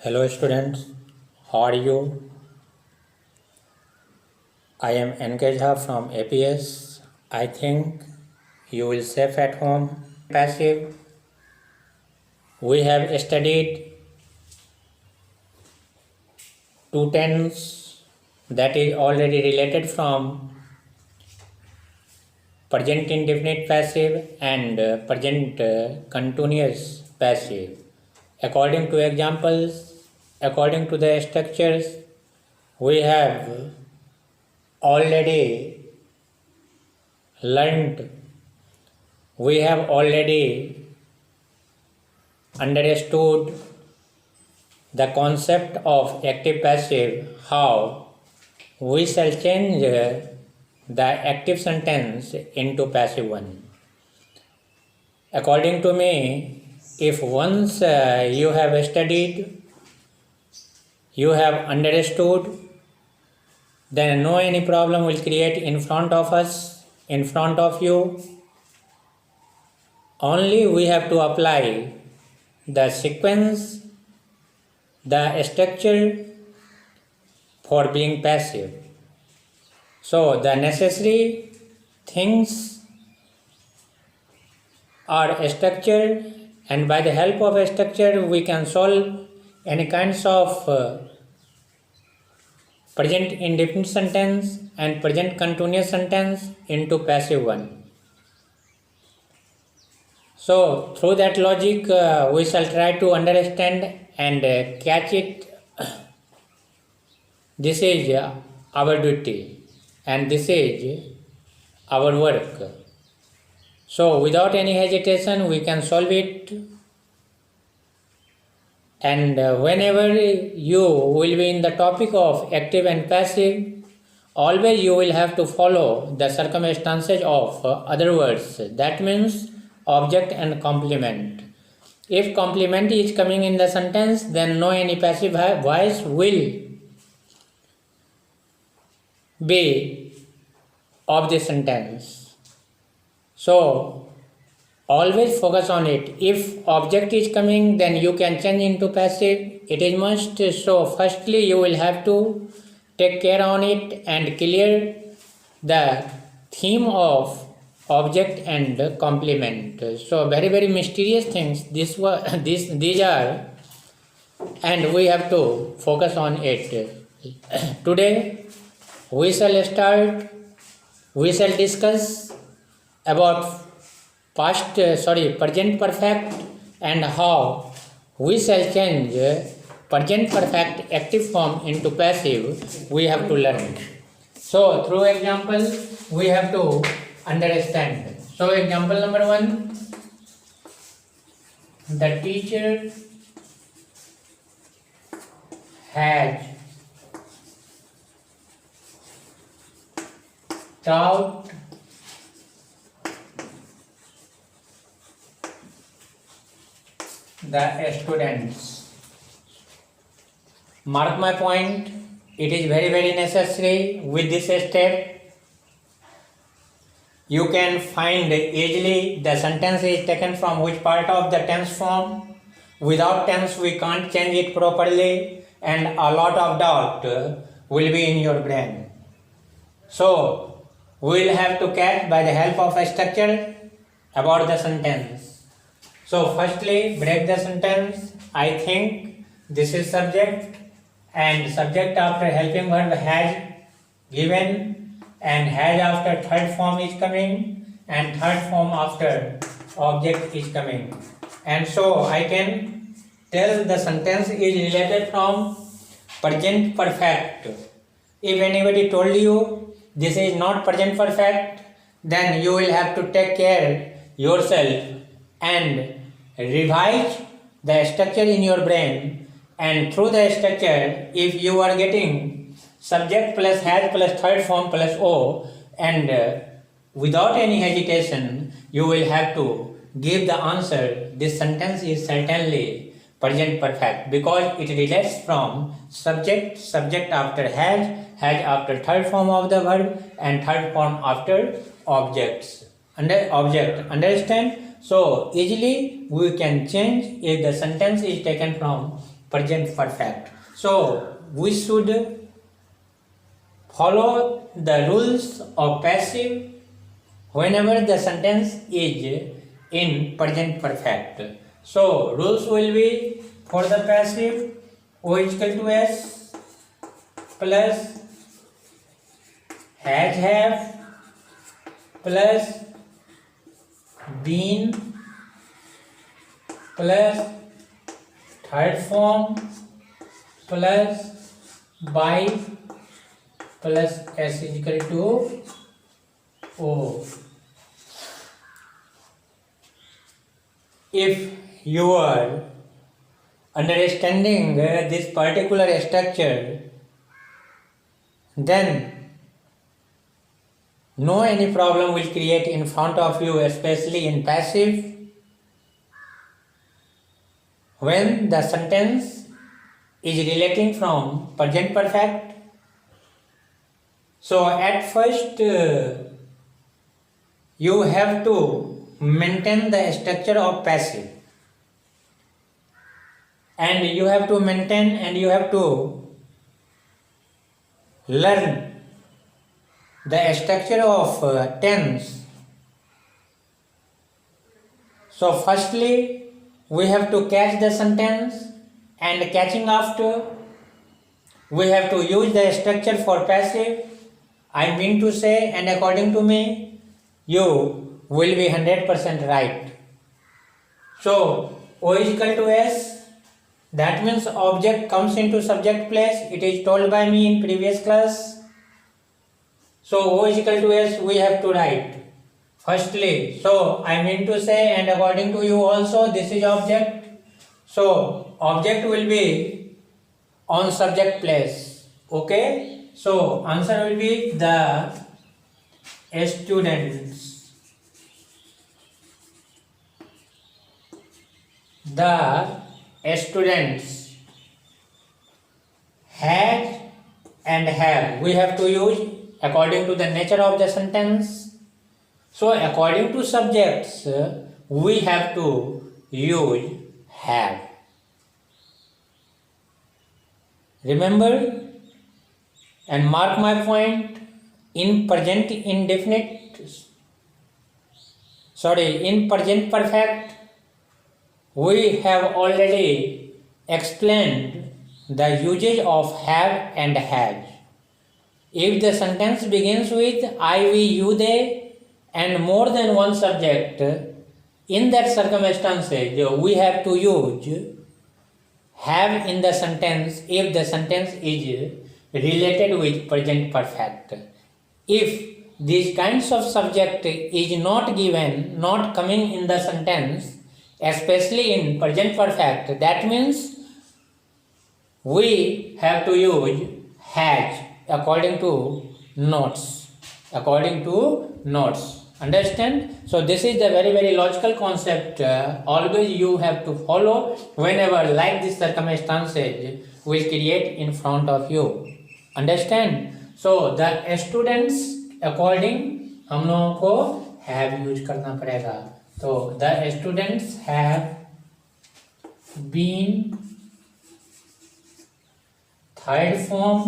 Hello students, how are you? I am N.K. Jha from APS. I think you will safe at home. Passive. We have studied two tense that is already related from present indefinite passive and present continuous passive. According to examples, according to the structures, we have already learned, we have already understood the concept of active passive, how we shall change the active sentence into passive one. According to me, if once you have studied, you have understood, then no any problem will create in front of us, in front of you. Only we have to apply the sequence, the structure for being passive. So the necessary things are structured, and by the help of a structure we can solve any kinds of present indefinite sentence and present continuous sentence into passive one. So through that logic we shall try to understand and catch it. This is our duty and this is our work. So without any hesitation we can solve it, and whenever you will be in the topic of active and passive, always you will have to follow the circumstances of other words. That means object and complement. If complement is coming in the sentence, then no any passive voice will be of the sentence. So always focus on it. If object is coming, then you can change into passive. It is must. So firstly you will have to take care on it and clear the theme of object and complement. So very mysterious things these are, and we have to focus on it. Today we shall discuss about present perfect and how we shall change present perfect active form into passive. We have to learn. So through example we have to understand. So example number 1, the teacher has taught the students. Mark my point, it is very necessary. With this step you can find easily the sentence is taken from which part of the tense form. Without tense we can't change it properly, and a lot of doubt will be in your brain. So we will have to catch by the help of a structure about the sentence. So firstly, break the sentence. I think this is subject, and subject after helping verb has given, and has after third form is coming, and third form after object is coming. And so I can tell the sentence is related from present perfect. If anybody told you this is not present perfect, then you will have to take care yourself and revise the structure in your brain. And through the structure, if you are getting subject plus has plus third form plus O, and without any hesitation you will have to give the answer, this sentence is certainly present perfect, because it relates from subject after has after third form of the verb, and third form after object. Understand? So easily we can change if the sentence is taken from present perfect. So we should follow the rules of passive whenever the sentence is in present perfect. So rules will be for the passive O is equal to S plus has have plus been plus third form plus by plus S is equal to O. If you are understanding this particular structure, then no any problem will create in front of you, especially in passive, when the sentence is relating from present perfect. So at first you have to maintain the structure of passive, and you have to maintain and you have to learn the structure of tense. So firstly we have to catch the sentence, and catching after we have to use the structure for passive. I mean to say, and according to me, you will be 100% right. So O is equal to S, that means object comes into subject place. It is told by me in previous class. So O is equal to S we have to write firstly. So I mean to say, and according to you also, this is object. So object will be on subject place. Okay. So answer will be the students. The students had and have. We have to use according to the nature of the sentence. So according to subjects, we have to use have. Remember and mark my point, in present perfect, we have already explained the usage of have and has. If the sentence begins with I, we, you, they and more than one subject, in that circumstances we have to use have in the sentence if the sentence is related with present perfect. If these kinds of subject is not given, not coming in the sentence, especially in present perfect, that means we have to use has according to notes. Understand? So this is the very, very logical concept. Always you have to follow whenever like this circumstances will create in front of you. Understand? So the students according हम लोगों को have use करना पड़ेगा. तो the students have been, third form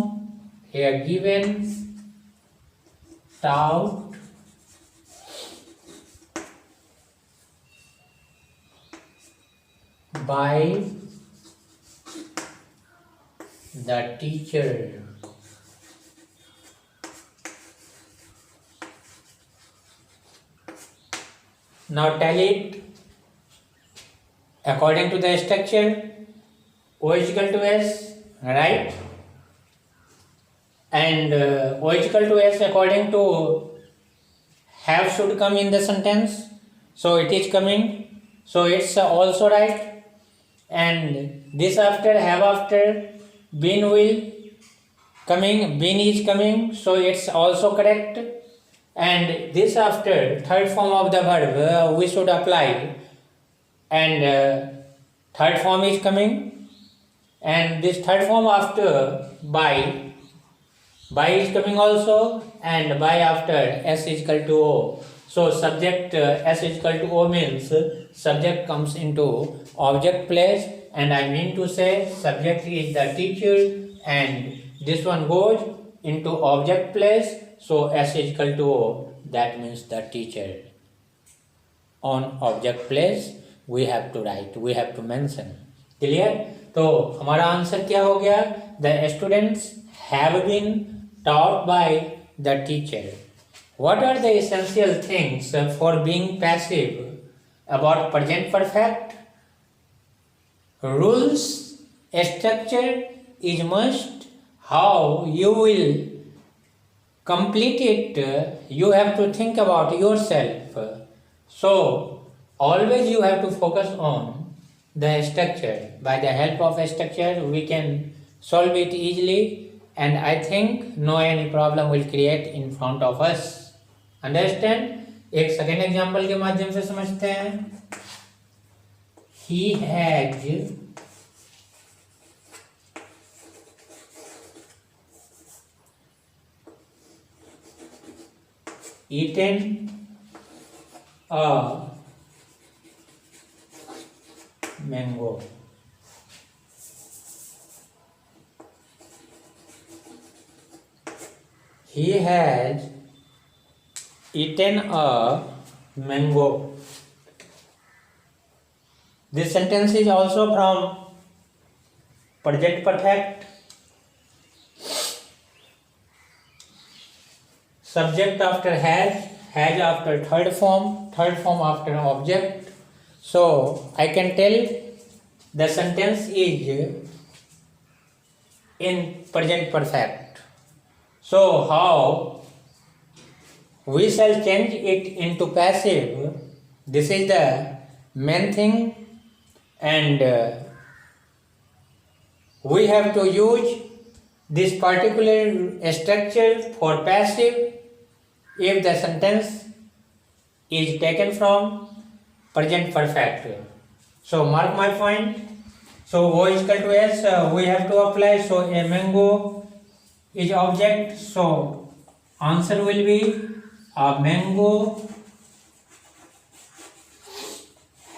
here given, taught, by the teacher. Now tell it according to the structure. O is equal to S, right? And O is equal to S according to have should come in the sentence. So it is coming. So it's also right. And this after, have after, been will coming, been is coming. So it's also correct. And this after, third form of the verb we should apply, and third form is coming, and this third form after by is coming also, and by after S is equal to O. So subject S is equal to O means subject comes into object place, and I mean to say subject is the teacher, and this one goes into object place, so S is equal to O, that means the teacher. On object place we have to write, we have to mention. Clear? तो हमारा answer क्या हो गया? The students have been taught by the teacher. What are the essential things for being passive about present perfect? Rules, structure is must. How you will complete it, you have to think about yourself. So always you have to focus on the structure. By the help of structure we can solve it easily, and I think no any problem will create in front of us. Understand? एक second example के माध्यम से समझते हैं. He has eaten a mango. He has eaten a mango. This sentence is also from present perfect. Subject after has after third form after object. So I can tell the sentence is in present perfect. So how we shall change it into passive? This is the main thing, and we have to use this particular structure for passive if the sentence is taken from present perfect. So mark my point. So O is equal to S, we have to apply. So a mango is object. So answer will be a mango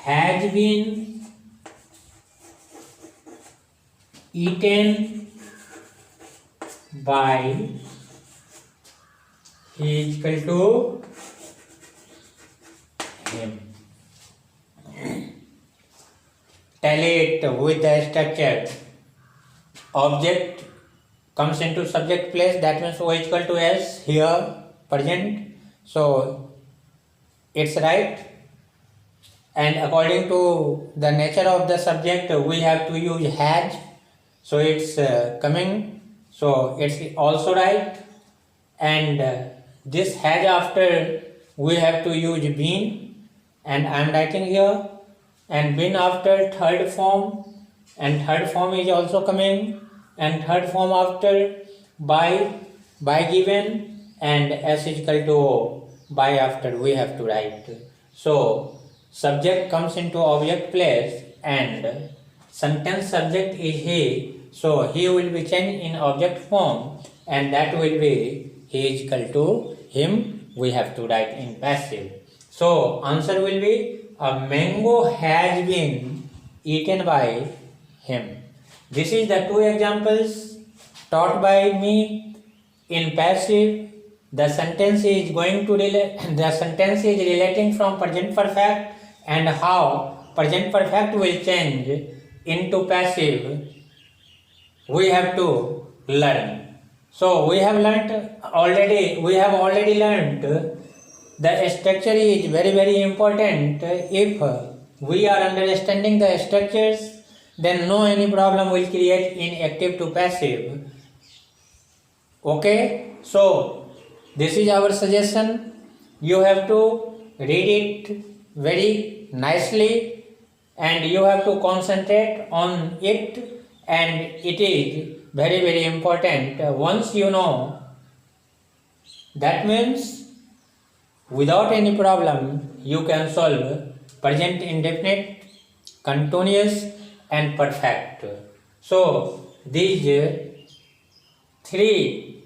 has been eaten by, he is equal to him. Tally it with the structure. Object comes into subject place, that means O is equal to S, here present, so it's right. And according to the nature of the subject we have to use has, so it's coming, so it's also right. And this has after we have to use been, and I am writing here, and been after third form, and third form is also coming, and third form after by given, and S is equal to O, by after we have to write. So subject comes into object place and sentence subject is he, so he will be changed in object form, and that will be he is equal to him, we have to write in passive. So answer will be a mango has been eaten by him. This is the two examples taught by me in passive. The sentence is going to the sentence is relating from present perfect, and how present perfect will change into passive we have to learn. So we have already learned the structure is very, very important. If we are understanding the structures, then no any problem will create in active to passive. Okay, so this is our suggestion. You have to read it very nicely and you have to concentrate on it, and it is very, very important. Once you know, that means without any problem you can solve present indefinite, continuous and perfect. So these three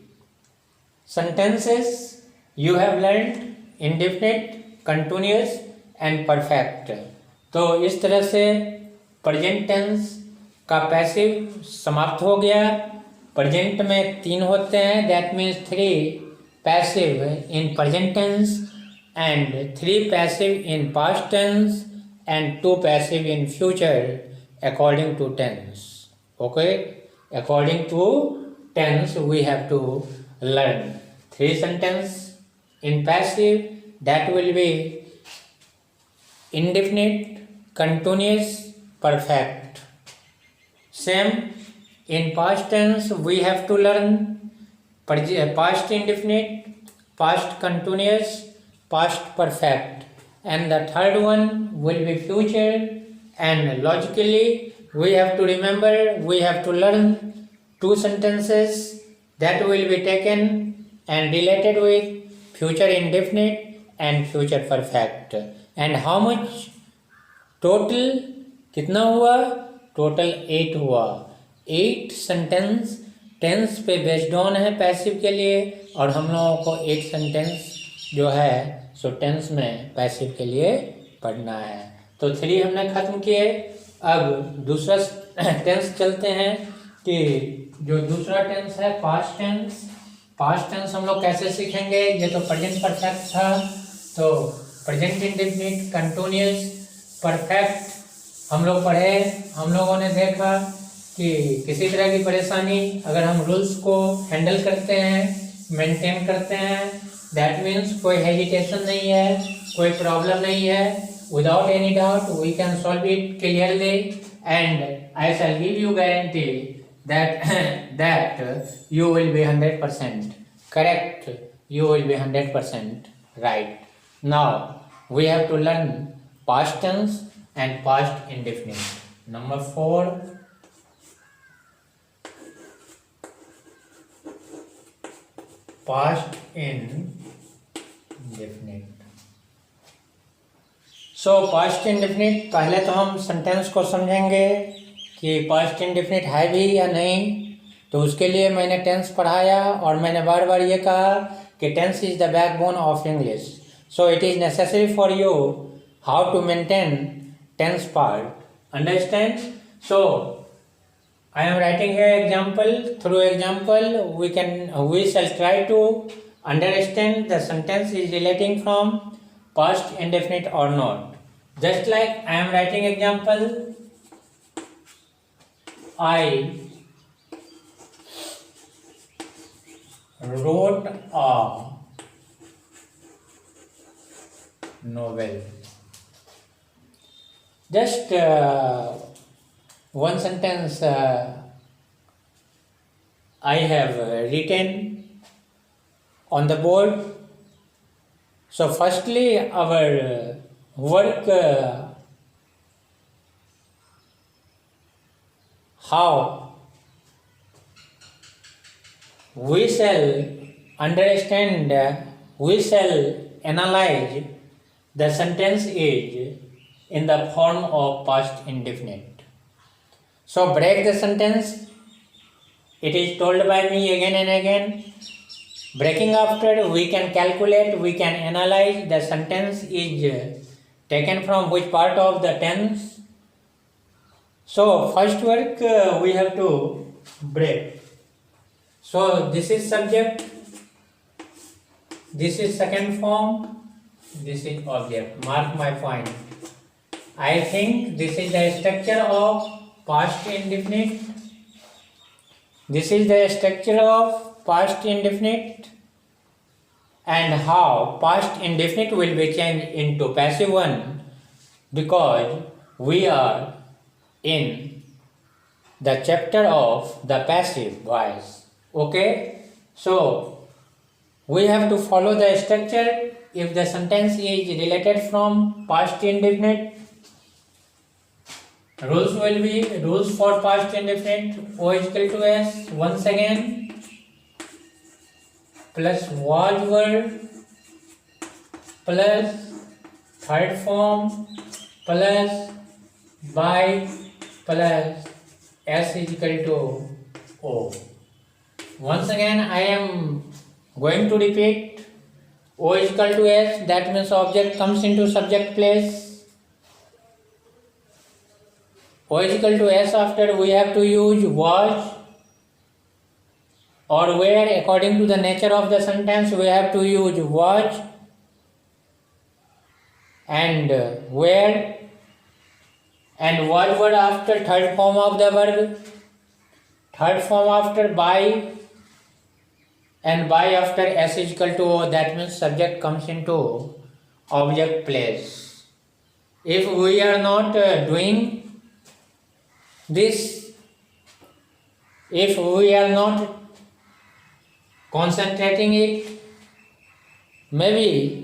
sentences you have learned, indefinite, continuous and perfect. तो इस तरह से present tense का passive समाप्त हो गया। Present में 3 होते हैं, that means 3 passive in present tense and 3 passive in past tense and 2 passive in future according to tense. Okay, according to tense we have to learn 3 sentence in passive, that will be indefinite, continuous, perfect. Same in past tense we have to learn past indefinite, past continuous, past perfect, and the third one will be future. And logically we have to remember, we have to learn 2 sentences that will be taken and related with future indefinite and future perfect. And how much total कितना हुआ? Total 8 हुआ। 8 sentence tense पे based on है passive के लिए, और हम लोगों को 8 सेंटेंस जो है सो टेंस में पैसिव के लिए पढ़ना है। तो 3 हमने खत्म किए। अब दूसरा टेंस चलते हैं कि जो दूसरा टेंस है पास्ट टेंस। पास्ट टेंस हम लोग कैसे सीखेंगे? ये तो प्रेजेंट परफेक्ट था, तो प्रेजेंट इंडेफिनिट, कंटिन्यूअस, परफेक्ट हम लोग पढ़े। हम लोगों ने देखा कि किसी तरह की परेशानी अगर हम रूल्स को हैंडल करते हैं, मेंटेन करते हैं, दैट मीन्स कोई हेजिटेशन नहीं है, कोई प्रॉब्लम नहीं है, without any doubt we can solve it clearly, and I shall give you guarantee that you will be 100% correct, you will be 100% right. Now we have to learn past tense and past indefinite. Number 4, past indefinite. So past indefinite, पहले तो हम sentence को समझेंगे कि past indefinite है भी या नहीं। तो उसके लिए मैंने टेंस पढ़ाया और मैंने बार बार ये कहा कि tense is the backbone of English, so it is necessary for you how to maintain tense part, understand? So I am writing here example. Through example we shall try to understand the sentence is relating from past indefinite or not. Just like I am writing example, I wrote a novel. Just one sentence I have written on the board. So firstly our work, how we shall understand, we shall analyze the sentence is in the form of past indefinite. So break the sentence. It is told by me again and again. Breaking after, we can calculate, we can analyze the sentence is taken from which part of the tense. So first work we have to break. So this is subject, this is second form, this is object. Mark my point. I think this is the structure of past indefinite. This is the structure of past indefinite, and how past indefinite will be changed into passive one, because we are in the chapter of the passive voice. Okay, so we have to follow the structure. If the sentence is related from past indefinite, rules will be rules for past indefinite. O is equal to S once again, plus was word, plus third form, plus by, plus S is equal to O. Once again I am going to repeat. O is equal to S, that means object comes into subject place. O is equal to S after we have to use was or where. According to the nature of the sentence we have to use was and where, and was word after third form of the verb, third form after by, and by after S is equal to O. That means subject comes into object place. If we are not doing this, if we are not concentrating it, maybe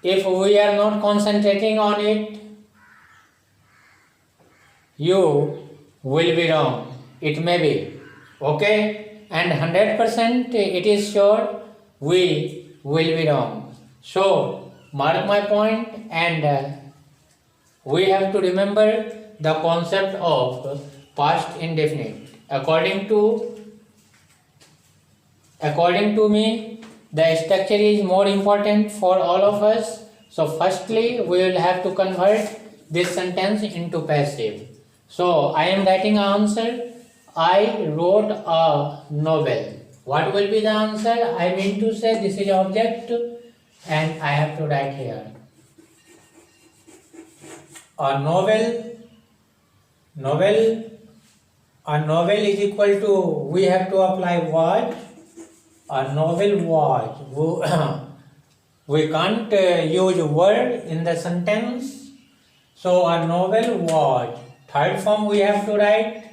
if we are not concentrating on it, you will be wrong. It may be. Okay? And 100% it is sure we will be wrong. So, mark my point, and we have to remember the concept of past indefinite. According to me, the structure is more important for all of us. So firstly, we will have to convert this sentence into passive. So I am writing an answer. I wrote a novel. What will be the answer? I mean to say this is object and I have to write here. A novel is equal to, we have to apply was. A novel was. We can't use word in the sentence. So a novel was. Third form we have to write.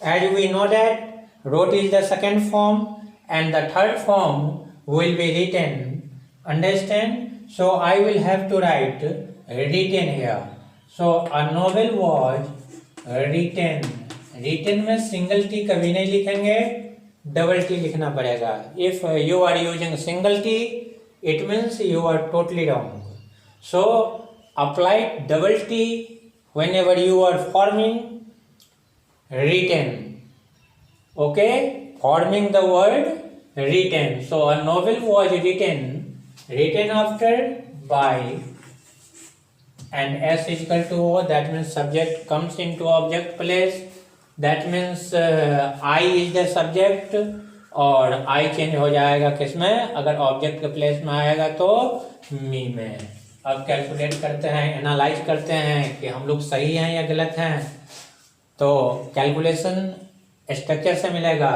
As we know that wrote is the second form and the third form will be written. Understand? So I will have to write written here. So a novel was written. Written में single T कभी नहीं लिखेंगे, double T लिखना पड़ेगा. If you are using single T, it means you are totally wrong. So apply double T whenever you are forming written. Okay, forming the word written. So a novel was written after by, and S is equal to O. That means subject comes into object place. That means I is the subject और I change हो जाएगा किसमें, अगर object के place में आएगा तो मी में. अब कैलकुलेट करते हैं, एनालाइज करते हैं कि हम लोग सही हैं या गलत हैं. तो कैलकुलेशन स्ट्रक्चर से मिलेगा.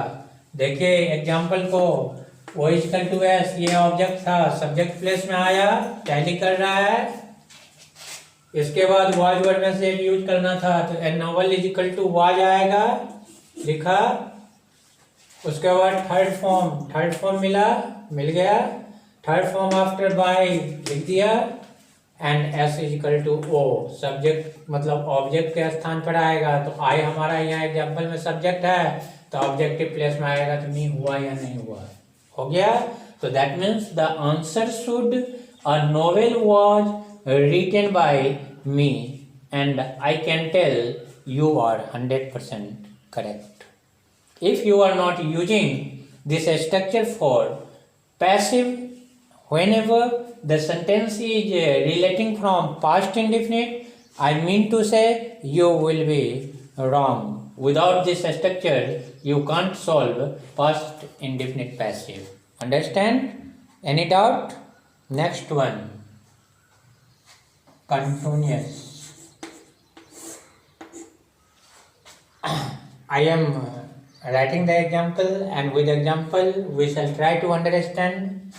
देखिए एग्जांपल को, O is equal to S, ये ऑब्जेक्ट था, सब्जेक्ट प्लेस में आया, टैली कर रहा है. इसके बाद वाज वर्ड में से यूज करना था, तो a novel is equal to was आएगा, लिखा. उसके बाद थर्ड फॉर्म मिल गया. थर्ड फॉर्म आफ्टर बाय लिख दिया, and S is equal to O. Subject मतलब ऑब्जेक्ट के स्थान पर आएगा, तो आई हमारा यहाँ एग्जांपल में सब्जेक्ट है, तो ऑब्जेक्टिव प्लेस में आएगा, तो नहीं हुआ या नहीं हुआ, हो गया. तो that means the answer should, a novel was written by me, and I can tell you are 100% correct. If you are not using this structure for passive, whenever the sentence is relating from past indefinite, I mean to say you will be wrong. Without this structure, you can't solve past indefinite passive. Understand? Any doubt? Next one. Continuous. I am writing the example, and with example we shall try to understand.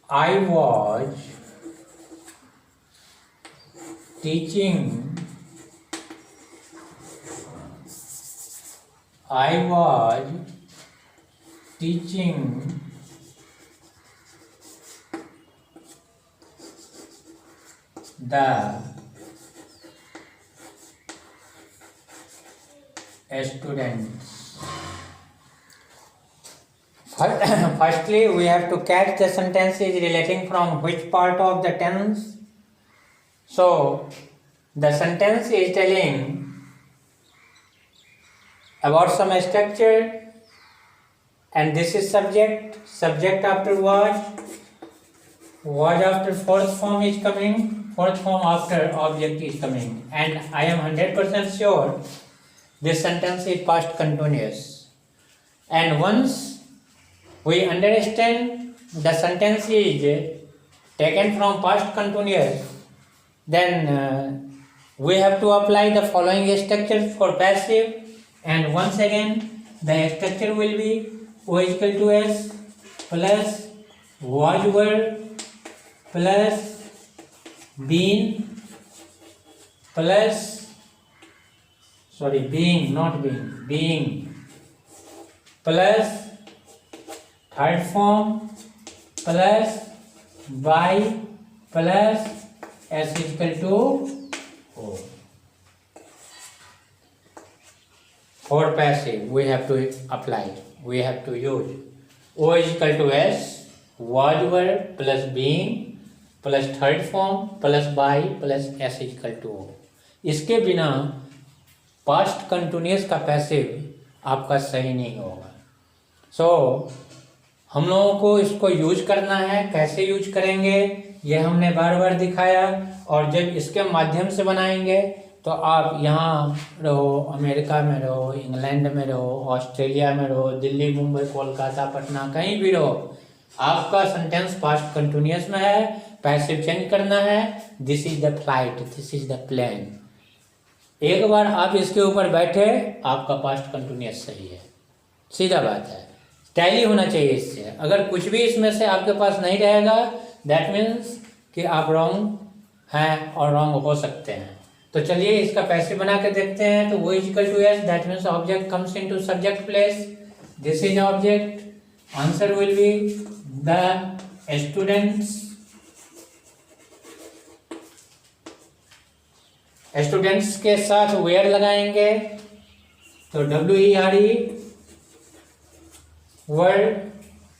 I was teaching the students. Firstly, we have to catch the sentences relating from which part of the tense. So, the sentence is telling about some structure, and this is subject after was, Was after fourth form is coming, fourth form after object is coming, and I am 100% sure this sentence is past continuous. And once we understand the sentence is taken from past continuous, then we have to apply the following structure for passive, and once again the structure will be O is equal to S plus was were plus been plus being plus third form plus by plus S is equal to O. For passive we have to apply, we have to use O is equal to S, was were plus being plus third form plus by plus S equal to O. इसके बिना past continuous का passive आपका सही नहीं होगा. सो हम लोगों को इसको यूज करना है. कैसे यूज करेंगे ये हमने बार बार दिखाया, और जब इसके माध्यम से बनाएंगे तो आप यहाँ रहो, अमेरिका में रहो, इंग्लैंड में रहो, ऑस्ट्रेलिया में रहो, दिल्ली, मुंबई, कोलकाता, पटना, कहीं भी रहो, आपका सेंटेंस पास्ट कंटिन्यूस में है. पैसिव चेंज करना है. This is the flight, this is the plane. एक बार आप इसके ऊपर बैठे, आपका पास्ट कंटिन्यूस सही है. सीधा बात है. टैली होना चाहिए इससे. अगर कुछ भी इसमें से आपके पास नहीं रहेगा, दैट मीन्स कि आप रॉन्ग हैं और रॉन्ग हो सकते हैं. तो चलिए इसका पैसिव बना के देखते हैं. तो वो is equal to S, that means object comes into subject place. This is object. Answer will be the students. Students के साथ वेयर लगाएंगे तो WERE,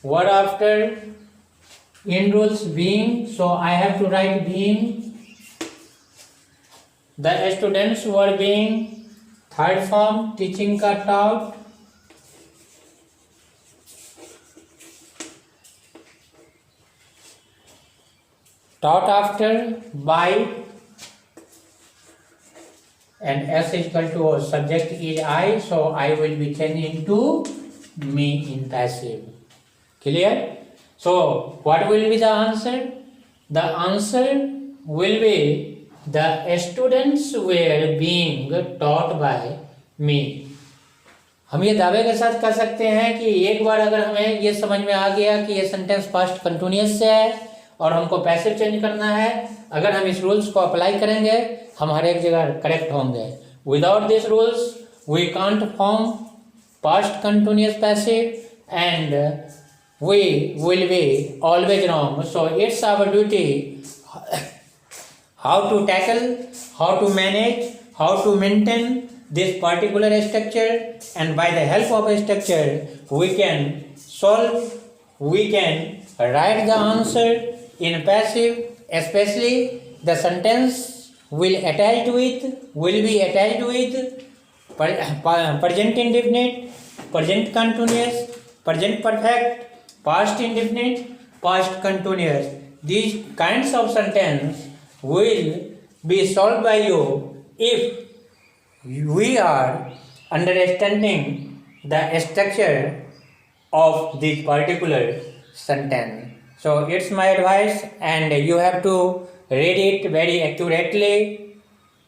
word after in rules being, so I have to write being. The students were being. Third form teaching का taught. Taught after by, and S is equal to subject is I, so I will be changing to me in passive. Clear? So what will be the answer? The answer will be the students were being taught by me. हम ये दावे के साथ कह सकते हैं कि एक बार अगर हमें ये समझ में आ गया कि ये सेंटेंस पास्ट कंटिन्यूअस से है और हमको पैसिव चेंज करना है, अगर हम इस रूल्स को अप्लाई करेंगे हम हर एक जगह करेक्ट होंगे. Without this rules we can't form past continuous passive and we will be always wrong. So it's our duty how to tackle, how to manage, how to maintain this particular structure, and by the help of a structure we can solve, we can write the answer in passive. Especially the sentence will be attached with present indefinite, present continuous, present perfect, past indefinite, past continuous. These kinds of sentence will be solved by you if we are understanding the structure of this particular sentence. So it's my advice, and you have to read it very accurately.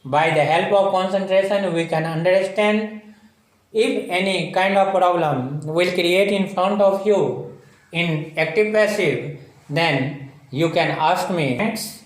By the help of concentration we can understand. If any kind of problem will create in front of you in active passive, then you can ask me. Thanks.